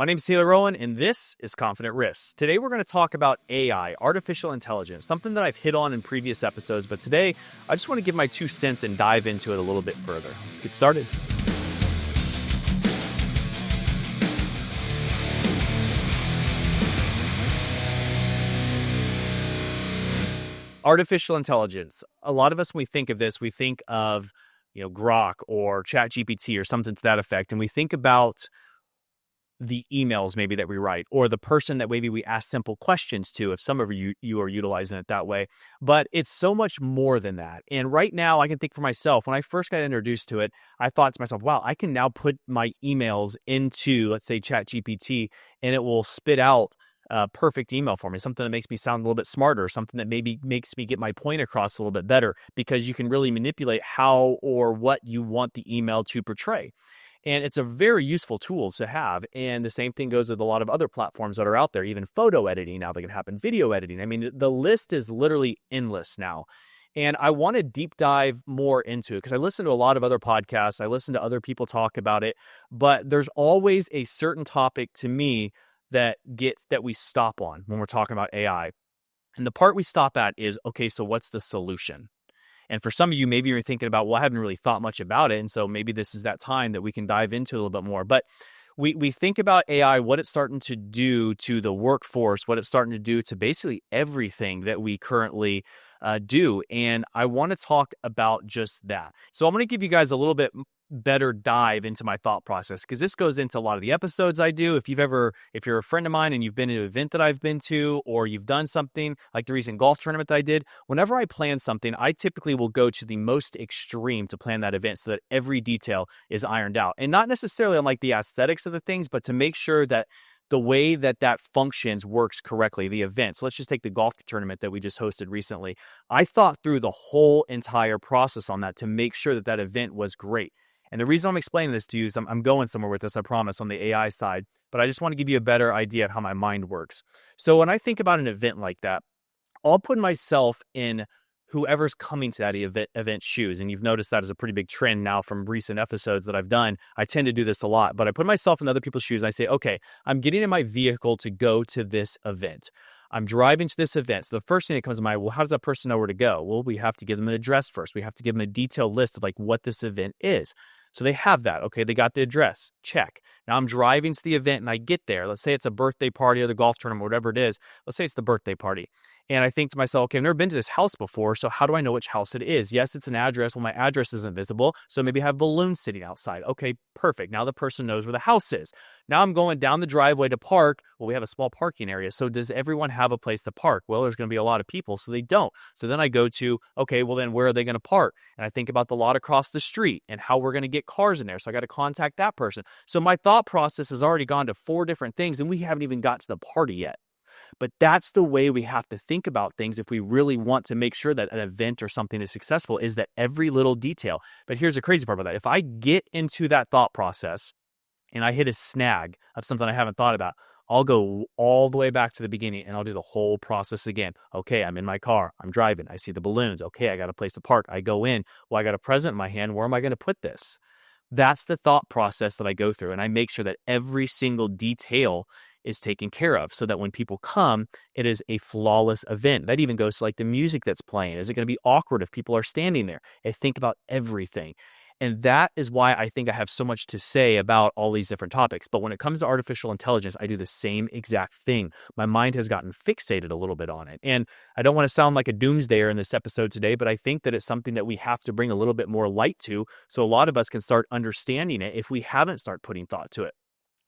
My name is Taylor Rowan, and this is Confident Risks. Today, we're going to talk about AI, artificial intelligence, something that I've hit on in previous episodes, but today, I just want to give my 2 cents and dive into it a little bit further. Let's get started. Artificial intelligence. A lot of us, when we think of this, we think of, Grok or ChatGPT or something to that effect, and we think about the emails maybe that we write, or the person that maybe we ask simple questions to, if some of you are utilizing it that way. But it's so much more than that. And right now, I can think for myself, when I first got introduced to it, I thought to myself, wow, I can now put my emails into, let's say, ChatGPT, and it will spit out a perfect email for me, something that makes me sound a little bit smarter, something that maybe makes me get my point across a little bit better, because you can really manipulate how or what you want the email to portray. And it's a very useful tool to have. And the same thing goes with a lot of other platforms that are out there, even photo editing now that can happen, video editing. I mean, the list is literally endless now. And I want to deep dive more into it because I listen to a lot of other podcasts. I listen to other people talk about it, but there's always a certain topic to me that we stop on when we're talking about AI. And the part we stop at is, okay, so what's the solution? And for some of you, maybe you're thinking about, well, I haven't really thought much about it. And so maybe this is that time that we can dive into a little bit more. But we think about AI, what it's starting to do to the workforce, what it's starting to do to basically everything that we currently do. And I want to talk about just that. So I'm going to give you guys a little bit better dive into my thought process, because this goes into a lot of the episodes I do. If you're a friend of mine and you've been to an event that I've been to, or you've done something like the recent golf tournament that I did, whenever I plan something, I typically will go to the most extreme to plan that event so that every detail is ironed out. And not necessarily on like the aesthetics of the things, but to make sure that the way that functions works correctly, the event. So let's just take the golf tournament that we just hosted recently. I thought through the whole entire process on that to make sure that event was great. And the reason I'm explaining this to you is I'm going somewhere with this, I promise, on the AI side, but I just want to give you a better idea of how my mind works. So when I think about an event like that, I'll put myself in whoever's coming to that event shoes. And you've noticed that is a pretty big trend now from recent episodes that I've done. I tend to do this a lot, but I put myself in other people's shoes and I say, okay, I'm getting in my vehicle to go to this event. I'm driving to this event. So the first thing that comes to mind, well, how does that person know where to go? Well, we have to give them an address first. We have to give them a detailed list of like what this event is. So they have that. Okay, they got the address. Check. Now I'm driving to the event and I get there. Let's say it's a birthday party or the golf tournament, whatever it is. Let's say it's the birthday party. And I think to myself, okay, I've never been to this house before, so how do I know which house it is? Yes, it's an address. Well, my address isn't visible, so maybe I have balloons sitting outside. Okay, perfect. Now the person knows where the house is. Now I'm going down the driveway to park. Well, we have a small parking area, so does everyone have a place to park? Well, there's going to be a lot of people, so they don't. So then I go to, okay, well then where are they going to park? And I think about the lot across the street and how we're going to get cars in there, so I got to contact that person. So my thought process has already gone to 4 different things, and we haven't even got to the party yet. But that's the way we have to think about things if we really want to make sure that an event or something is successful, is that every little detail. But here's the crazy part about that. If I get into that thought process and I hit a snag of something I haven't thought about, I'll go all the way back to the beginning and I'll do the whole process again. Okay, I'm in my car. I'm driving. I see the balloons. Okay, I got a place to park. I go in. Well, I got a present in my hand. Where am I going to put this? That's the thought process that I go through. And I make sure that every single detail is taken care of so that when people come, it is a flawless event. That even goes to like the music that's playing. Is it going to be awkward if people are standing there? I think about everything. And that is why I think I have so much to say about all these different topics. But when it comes to artificial intelligence, I do the same exact thing. My mind has gotten fixated a little bit on it. And I don't want to sound like a doomsdayer in this episode today, but I think that it's something that we have to bring a little bit more light to, so a lot of us can start understanding it if we haven't started putting thought to it.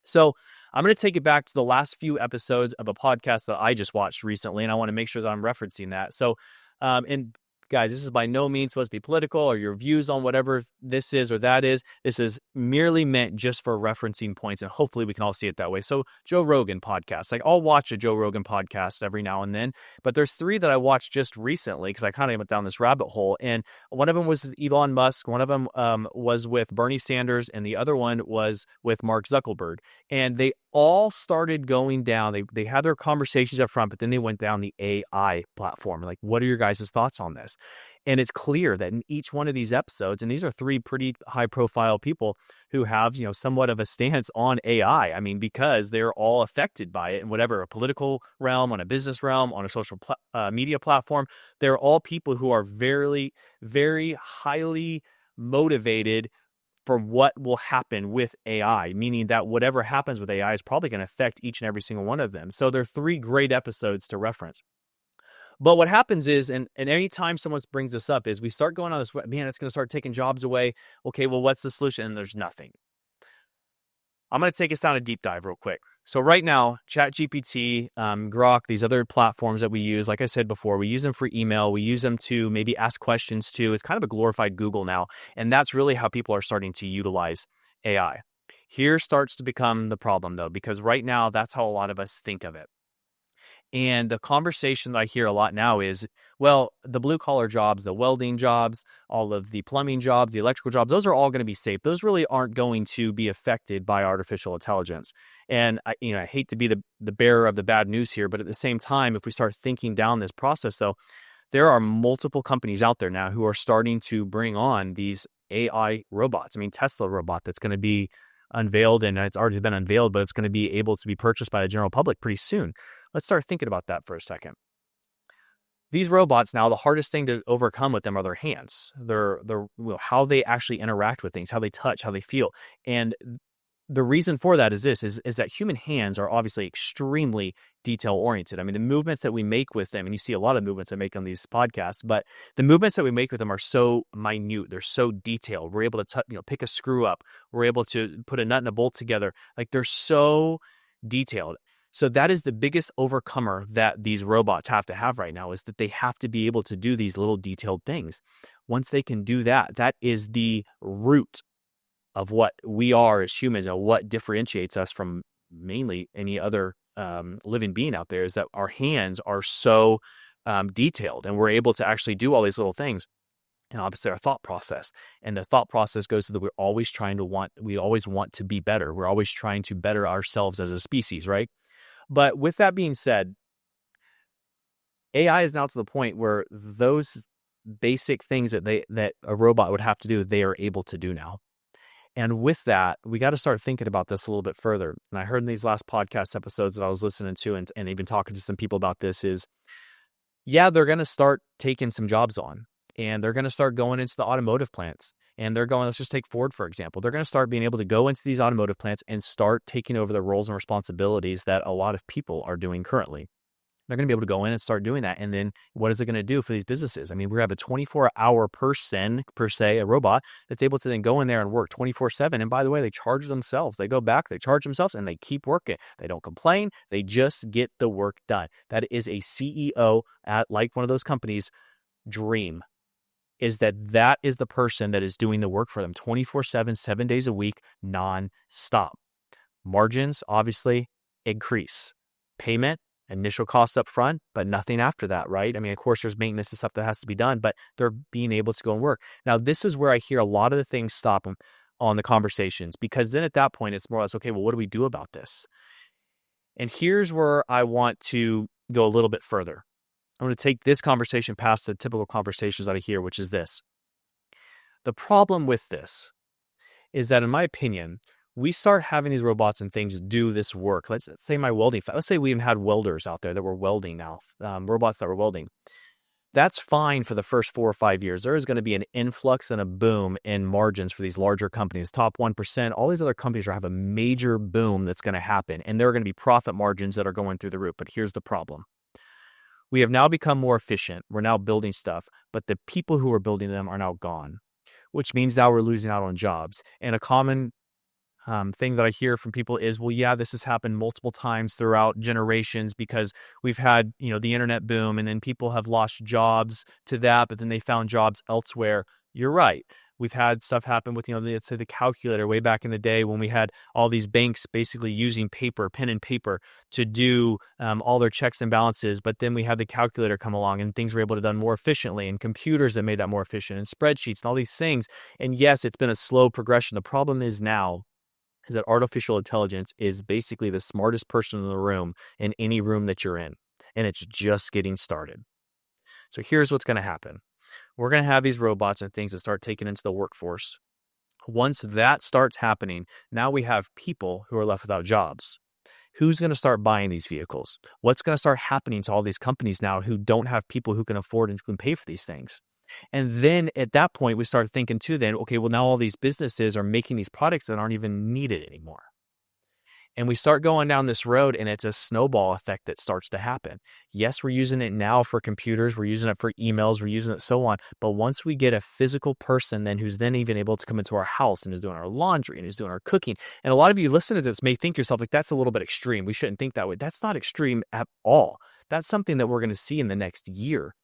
So I'm going to take it back to the last few episodes of a podcast that I just watched recently, and I want to make sure that I'm referencing that. So, and guys, this is by no means supposed to be political or your views on whatever this is or that is. This is merely meant just for referencing points, and hopefully we can all see it that way. So Joe Rogan podcast, like I'll watch a Joe Rogan podcast every now and then, but there's 3 that I watched just recently because I kind of went down this rabbit hole. And one of them was Elon Musk, one of them was with Bernie Sanders, and the other one was with Mark Zuckerberg. And they all started going down. They had their conversations up front, but then they went down the AI platform. Like, what are your guys' thoughts on this? And it's clear that in each one of these episodes, and these are three pretty high profile people who have, somewhat of a stance on AI. I mean, because they're all affected by it in whatever, a political realm, on a business realm, on a social media platform. They're all people who are very, very highly motivated for what will happen with AI, meaning that whatever happens with AI is probably going to affect each and every single one of them. So they're three great episodes to reference. But what happens is, and any time someone brings this up, is we start going on this, man, it's going to start taking jobs away. Okay, well, what's the solution? And there's nothing. I'm going to take us down a deep dive real quick. So right now, ChatGPT, Grok, these other platforms that we use, like I said before, we use them for email. We use them to maybe ask questions to. It's kind of a glorified Google now. And that's really how people are starting to utilize AI. Here starts to become the problem, though, because right now, that's how a lot of us think of it. And the conversation that I hear a lot now is, well, the blue collar jobs, the welding jobs, all of the plumbing jobs, the electrical jobs, those are all going to be safe. Those really aren't going to be affected by artificial intelligence. And I hate to be the bearer of the bad news here, but at the same time, if we start thinking down this process, though, there are multiple companies out there now who are starting to bring on these AI robots. I mean, Tesla robot that's going to be unveiled, and it's already been unveiled, but it's going to be able to be purchased by the general public pretty soon. Let's start thinking about that for a second. These robots now, the hardest thing to overcome with them are their hands. They're how they actually interact with things, how they touch, how they feel. And the reason for that is this, is that human hands are obviously extremely detail oriented. I mean, the movements that we make with them, and you see a lot of movements I make on these podcasts, but the movements that we make with them are so minute. They're so detailed. We're able to pick a screw up. We're able to put a nut and a bolt together. Like, they're so detailed. So that is the biggest overcomer that these robots have to have right now, is that they have to be able to do these little detailed things. Once they can do that, that is the root of what we are as humans, and what differentiates us from mainly any other living being out there, is that our hands are so detailed, and we're able to actually do all these little things. And obviously our thought process, and the thought process goes to we always want to be better. We're always trying to better ourselves as a species, right? But with that being said, AI is now to the point where those basic things that a robot would have to do, they are able to do now. And with that, we got to start thinking about this a little bit further. And I heard in these last podcast episodes that I was listening to, and even talking to some people about this, is, yeah, they're going to start taking some jobs on, and they're going to start going into the automotive plants. And they're going, let's just take Ford, for example. They're going to start being able to go into these automotive plants and start taking over the roles and responsibilities that a lot of people are doing currently. They're going to be able to go in and start doing that. And then what is it going to do for these businesses? I mean, we have a 24-hour person, per se, a robot that's able to then go in there and work 24/7. And by the way, they charge themselves. They go back, they charge themselves, and they keep working. They don't complain. They just get the work done. That is a CEO at like one of those companies' dream. Is that is the person that is doing the work for them 24/7, 7 days a week, non-stop. Margins, obviously, increase. Payment, initial costs up front, but nothing after that, right? I mean, of course, there's maintenance and stuff that has to be done, but they're being able to go and work. Now, this is where I hear a lot of the things stop on the conversations, because then at that point, it's more or less, okay, well, what do we do about this? And here's where I want to go a little bit further. I'm going to take this conversation past the typical conversations that I hear, which is this. The problem with this is that, in my opinion, we start having these robots and things do this work. Let's say let's say we even had welders out there that were welding now, robots that were welding. That's fine for the first 4 or 5 years. There is going to be an influx and a boom in margins for these larger companies, top 1%. All these other companies are have a major boom that's going to happen, and there are going to be profit margins that are going through the roof. But here's the problem. We have now become more efficient. We're now building stuff, but the people who are building them are now gone, which means now we're losing out on jobs. And a common thing that I hear from people is, well, yeah, this has happened multiple times throughout generations, because we've had, the internet boom, and then people have lost jobs to that, but then they found jobs elsewhere. You're right. We've had stuff happen with, let's say the calculator way back in the day, when we had all these banks basically using pen and paper to do all their checks and balances. But then we had the calculator come along, and things were able to be done more efficiently, and computers that made that more efficient, and spreadsheets and all these things. And yes, it's been a slow progression. The problem is now is that artificial intelligence is basically the smartest person in the room in any room that you're in, and it's just getting started. So here's what's going to happen. We're going to have these robots and things that start taking into the workforce. Once that starts happening, now we have people who are left without jobs. Who's going to start buying these vehicles? What's going to start happening to all these companies now who don't have people who can afford and can pay for these things? And then at that point, we start thinking too, then, okay, well, now all these businesses are making these products that aren't even needed anymore. And we start going down this road, and it's a snowball effect that starts to happen. Yes, we're using it now for computers, we're using it for emails, we're using it so on. But once we get a physical person then who's then even able to come into our house and is doing our laundry and is doing our cooking, and a lot of you listening to this may think to yourself, like, that's a little bit extreme. We shouldn't think that way. That's not extreme at all. That's something that we're going to see in the next year.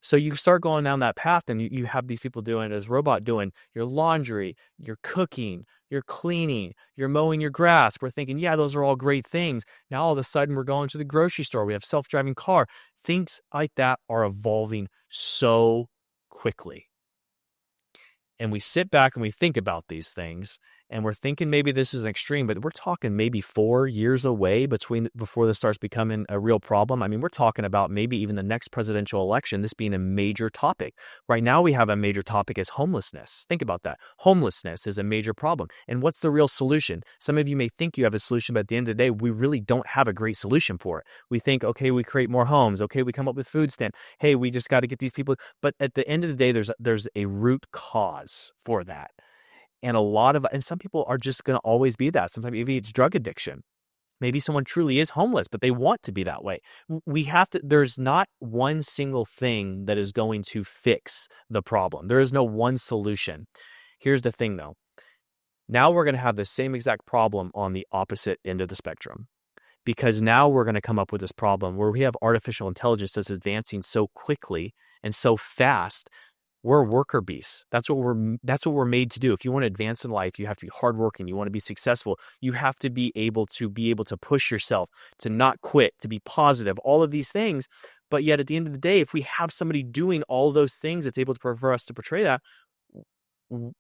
So you start going down that path, and you have these people doing, as robot doing your laundry, your cooking, your cleaning, you're mowing your grass. We're thinking, yeah, those are all great things. Now all of a sudden we're going to the grocery store. We have self-driving car. Things like that are evolving so quickly. And we sit back and we think about these things, and we're thinking maybe this is an extreme, but we're talking maybe 4 years away before this starts becoming a real problem. I mean, we're talking about maybe even the next presidential election, this being a major topic. Right now, we have a major topic is homelessness. Think about that. Homelessness is a major problem. And what's the real solution? Some of you may think you have a solution, but at the end of the day, we really don't have a great solution for it. We think, okay, we create more homes. Okay, we come up with food stamp. Hey, we just got to get these people. But at the end of the day, there's a root cause for that. And some people are just going to always be that. Sometimes maybe it's drug addiction. Maybe someone truly is homeless, but they want to be that way. There's not one single thing that is going to fix the problem. There is no one solution. Here's the thing though. Now we're going to have the same exact problem on the opposite end of the spectrum. Because now we're going to come up with this problem where we have artificial intelligence that's advancing so quickly and so fast. We're worker beasts. That's what we're made to do. If you want to advance in life, you have to be hardworking. You want to be successful. You have to be able to push yourself, to not quit, to be positive, all of these things. But yet at the end of the day, if we have somebody doing all those things that's able for us to portray that,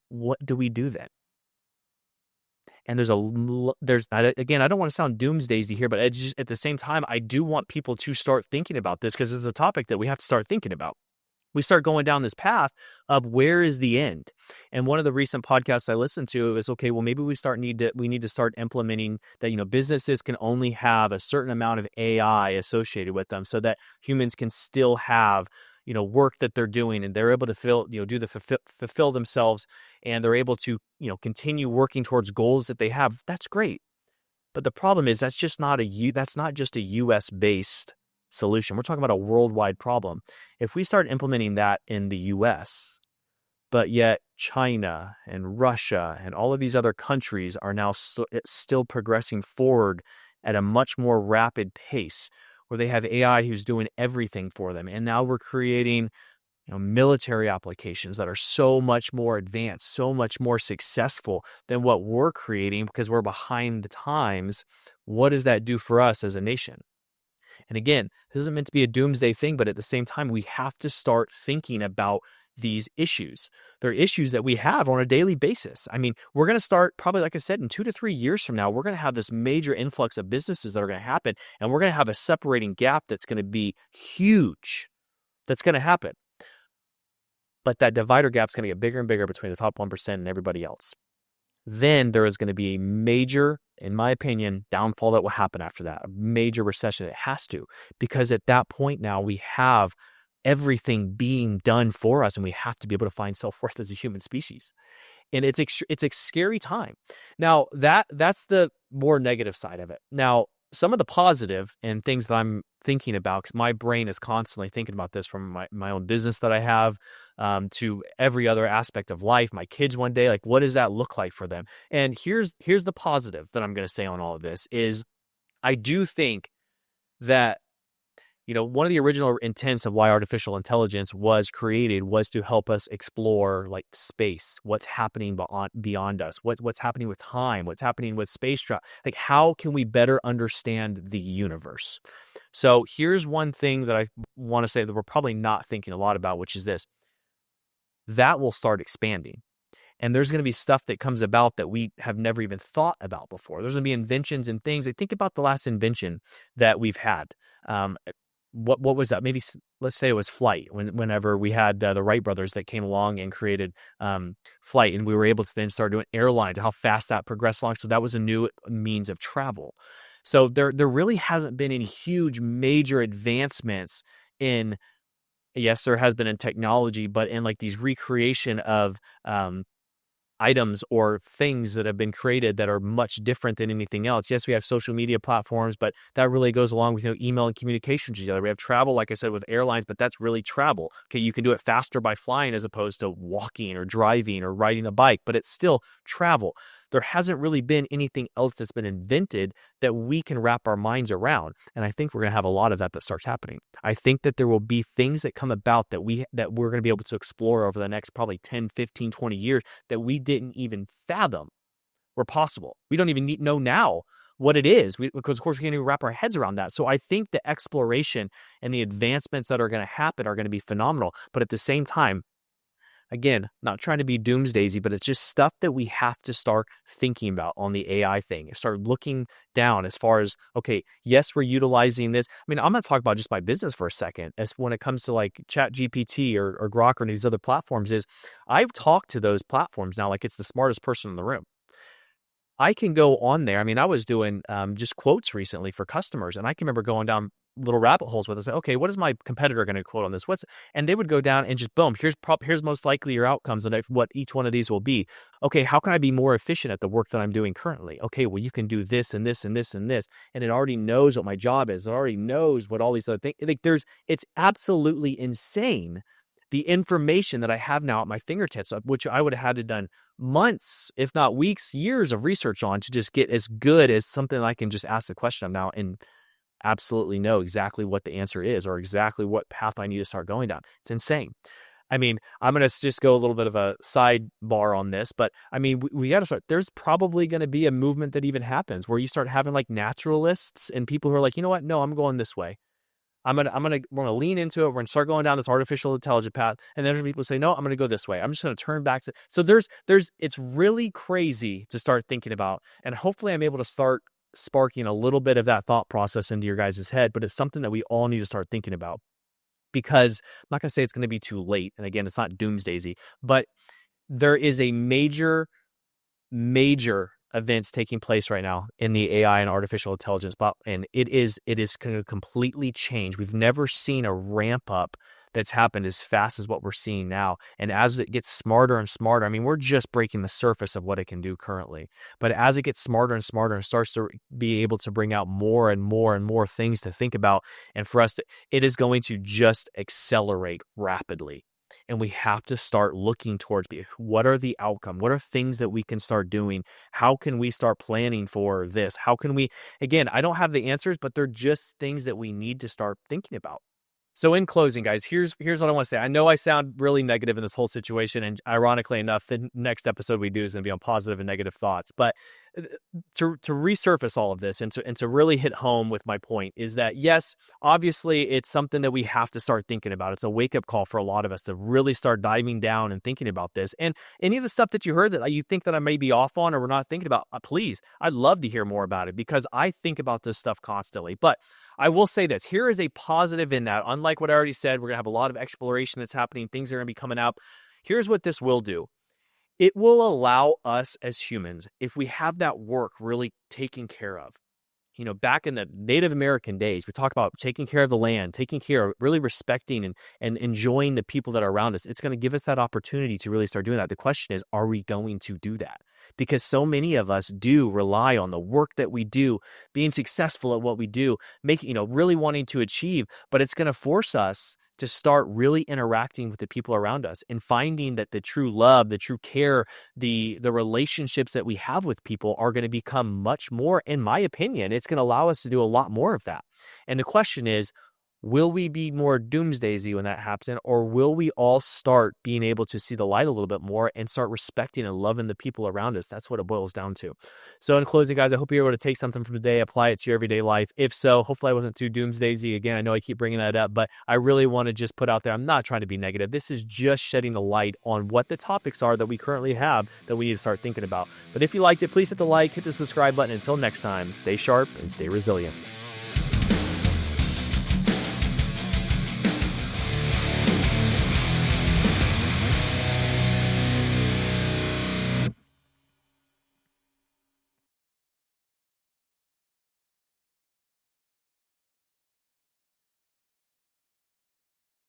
what do we do then? And again, I don't want to sound doomsdaysy here, but it's just, at the same time, I do want people to start thinking about this because it's a topic that we have to start thinking about. We start going down this path of where is the end. And one of the recent podcasts I listened to is, okay, well, maybe we need to start implementing that, businesses can only have a certain amount of AI associated with them so that humans can still have, work that they're doing, and they're able to fulfill themselves, and they're able to, continue working towards goals that they have. That's great. But the problem is that's not just a US based solution. We're talking about a worldwide problem. If we start implementing that in the US, but yet China and Russia and all of these other countries are now still progressing forward at a much more rapid pace, where they have AI who's doing everything for them. And now we're creating military applications that are so much more advanced, so much more successful than what we're creating because we're behind the times. What does that do for us as a nation? And again, this isn't meant to be a doomsday thing, but at the same time, we have to start thinking about these issues. They're issues that we have on a daily basis. I mean, we're going to start probably, like I said, in 2 to 3 years from now, we're going to have this major influx of businesses that are going to happen, and we're going to have a separating gap that's going to be huge. That's going to happen. But that divider gap is going to get bigger and bigger between the top 1% and everybody else. Then there is going to be a major, in my opinion, downfall that will happen after that, a major recession. It has to, because at that point now we have everything being done for us, and we have to be able to find self-worth as a human species. And it's a scary time. Now, that's the more negative side of it. Now, some of the positive and things that I'm thinking about, because my brain is constantly thinking about this, from my own business that I have to every other aspect of life, my kids one day, like, what does that look like for them? And here's the positive that I'm going to say on all of this is I do think that, one of the original intents of why artificial intelligence was created was to help us explore like space, what's happening beyond us, what's happening with time, what's happening with space travel. Like, how can we better understand the universe? So here's one thing that I want to say that we're probably not thinking a lot about, which is this. That will start expanding. And there's going to be stuff that comes about that we have never even thought about before. There's going to be inventions and things. I think about the last invention that we've had. What was that? Maybe let's say it was flight. Whenever we had the Wright brothers that came along and created flight, and we were able to then start doing airlines. How fast that progressed along. So that was a new means of travel. So there really hasn't been any huge major advancements in. Yes, there has been in technology, but in like these recreation of items or things that have been created that are much different than anything else. Yes, we have social media platforms, but that really goes along with email and communication to each other. We have travel, like I said, with airlines, but that's really travel. Okay, you can do it faster by flying as opposed to walking or driving or riding a bike, but it's still travel. There hasn't really been anything else that's been invented that we can wrap our minds around. And I think we're going to have a lot of that starts happening. I think that there will be things that come about that we're going to be able to explore over the next probably 10, 15, 20 years that we didn't even fathom were possible. We don't even know now what it is because, of course, we can't even wrap our heads around that. So I think the exploration and the advancements that are going to happen are going to be phenomenal. But at the same time, again, not trying to be doomsdaysy, but it's just stuff that we have to start thinking about on the AI thing. Start looking down as far as, okay, yes, we're utilizing this. I mean, I'm going to talk about just my business for a second. As when it comes to like Chat GPT or Grok or these other platforms, is I've talked to those platforms now like it's the smartest person in the room. I can go on there. I mean, I was doing just quotes recently for customers, and I can remember going down little rabbit holes with us. Okay, what is my competitor going to quote on this? And they would go down and just boom, here's most likely your outcomes and what each one of these will be. Okay, how can I be more efficient at the work that I'm doing currently? Okay, well, you can do this and this and this and this, and it already knows what my job is. It already knows what all these other things. Like it's absolutely insane. The information that I have now at my fingertips, which I would have had to done months, if not weeks, years of research on to just get as good as something I can just ask the question of now and absolutely know exactly what the answer is or exactly what path I need to start going down. It's insane. I mean, I'm going to just go a little bit of a sidebar on this, but I mean, we got to start. There's probably going to be a movement that even happens where you start having like naturalists and people who are like, you know what? No, I'm going this way. we're gonna lean into it. We're gonna start going down this artificial intelligence path. And then there's people say, no, I'm gonna go this way. I'm just gonna turn back to. So it's really crazy to start thinking about. And hopefully I'm able to start sparking a little bit of that thought process into your guys' head, but it's something that we all need to start thinking about. Because I'm not gonna say it's gonna be too late. And again, it's not doomsdaysy, but there is a major events taking place right now in the AI and artificial intelligence, and it is going to completely change. We've never seen a ramp up that's happened as fast as what we're seeing now. And as it gets smarter and smarter, I mean, we're just breaking the surface of what it can do currently. But as it gets smarter and smarter and starts to be able to bring out more and more and more things to think about, and for us, it is going to just accelerate rapidly. And we have to start looking towards what are the outcome? What are things that we can start doing? How can we start planning for this? How can we, again, I don't have the answers, but they're just things that we need to start thinking about. So in closing, guys, here's what I want to say. I know I sound really negative in this whole situation, and ironically enough, the next episode we do is going to be on positive and negative thoughts. But to resurface all of this and to really hit home with my point is that, yes, obviously it's something that we have to start thinking about. It's a wake-up call for a lot of us to really start diving down and thinking about this. And any of the stuff that you heard that you think that I may be off on or we're not thinking about, please, I'd love to hear more about it because I think about this stuff constantly. But I will say this, here is a positive in that. Unlike what I already said, we're going to have a lot of exploration that's happening. Things are going to be coming out. Here's what this will do. It will allow us as humans, if we have that work really taken care of, back in the Native American days, we talk about taking care of the land, taking care of really respecting and enjoying the people that are around us. It's going to give us that opportunity to really start doing that. The question is, are we going to do that? Because so many of us do rely on the work that we do, being successful at what we do, really wanting to achieve, but it's going to force us to start really interacting with the people around us and finding that the true love, the true care, the relationships that we have with people are going to become much more, in my opinion, it's going to allow us to do a lot more of that. And the question is, Will we be more doomsdaysy when that happens, or will we all start being able to see the light a little bit more and start respecting and loving the people around us? That's what it boils down to. So in closing, guys, I hope you're able to take something from today, apply it to your everyday life. If so, hopefully I wasn't too doomsdaysy. Again, I know I keep bringing that up, but I really want to just put out there, I'm not trying to be negative. This is just shedding the light on what the topics are that we currently have that we need to start thinking about. But if you liked it, please hit the like, hit the subscribe button. Until next time, stay sharp and stay resilient.